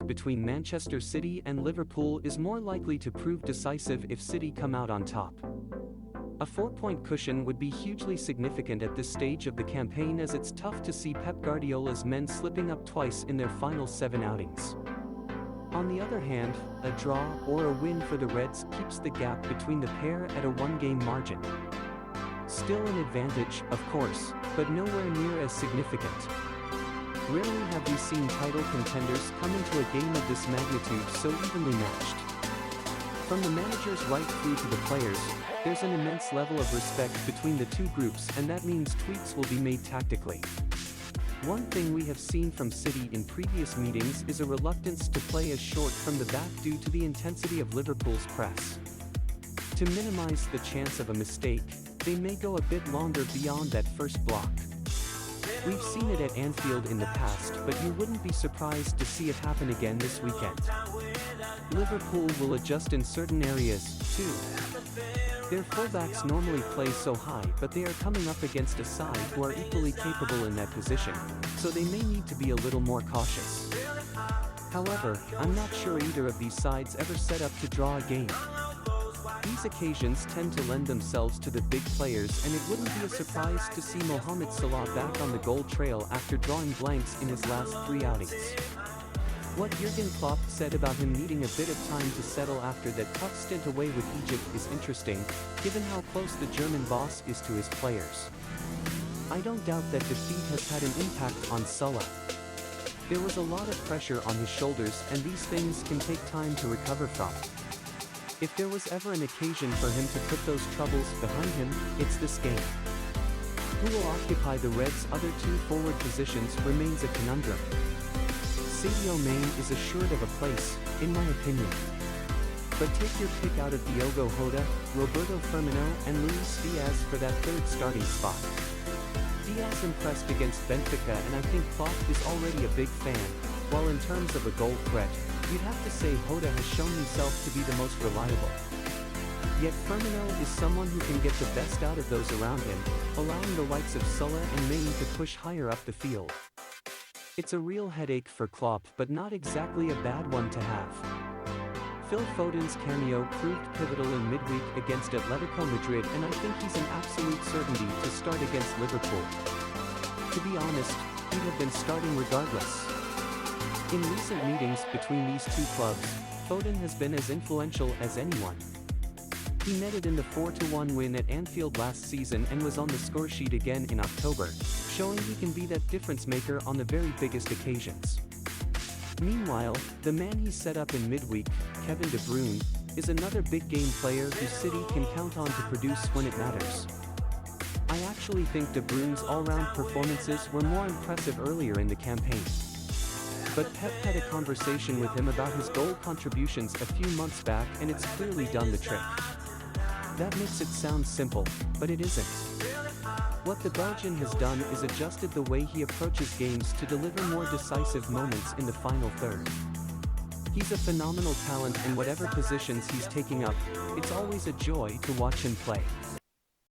between Manchester City and Liverpool is more likely to prove decisive if City come out on top. A 4-point cushion would be hugely significant at this stage of the campaign, as it's tough to see Pep Guardiola's men slipping up twice in their final 7 outings. On the other hand, a draw or a win for the Reds keeps the gap between the pair at a 1-game margin. Still an advantage, of course, but nowhere near as significant. Rarely have we seen title contenders come into a game of this magnitude so evenly matched. From the managers right through to the players, there's an immense level of respect between the two groups, and that means tweaks will be made tactically. One thing we have seen from City in previous meetings is a reluctance to play as short from the back due to the intensity of Liverpool's press. To minimize the chance of a mistake, they may go a bit longer beyond that first block. We've seen it at Anfield in the past, but you wouldn't be surprised to see it happen again this weekend. Liverpool will adjust in certain areas, too. Their fullbacks normally play so high, but they are coming up against a side who are equally capable in that position, so they may need to be a little more cautious. However, I'm not sure either of these sides ever set up to draw a game. These occasions tend to lend themselves to the big players, and it wouldn't be a surprise to see Mohamed Salah back on the goal trail after drawing blanks in his last 3 outings. What Jurgen Klopp said about him needing a bit of time to settle after that tough stint away with Egypt is interesting, given how close the German boss is to his players. I don't doubt that defeat has had an impact on Salah. There was a lot of pressure on his shoulders, and these things can take time to recover from. If there was ever an occasion for him to put those troubles behind him, it's this game. Who will occupy the Reds' other 2 forward positions remains a conundrum. Sadio Mane is assured of a place, in my opinion. But take your pick out of Diogo Jota, Roberto Firmino, and Luis Diaz for that 3rd starting spot. Diaz impressed against Benfica, and I think Klopp is already a big fan, while in terms of a goal threat, you'd have to say Jota has shown himself to be the most reliable. Yet Firmino is someone who can get the best out of those around him, allowing the likes of Salah and Mane to push higher up the field. It's a real headache for Klopp, but not exactly a bad one to have. Phil Foden's cameo proved pivotal in midweek against Atletico Madrid, and I think he's an absolute certainty to start against Liverpool. To be honest, he'd have been starting regardless. In recent meetings between these 2 clubs, Foden has been as influential as anyone. He netted in the 4-1 win at Anfield last season and was on the scoresheet again in October, showing he can be that difference maker on the very biggest occasions. Meanwhile, the man he set up in midweek, Kevin De Bruyne, is another big game player who City can count on to produce when it matters. I actually think De Bruyne's all-round performances were more impressive earlier in the campaign. But Pep had a conversation with him about his goal contributions a few months back, and it's clearly done the trick. That makes it sound simple, but it isn't. What the Belgian has done is adjusted the way he approaches games to deliver more decisive moments in the final third. He's a phenomenal talent in whatever positions he's taking up. It's always a joy to watch him play.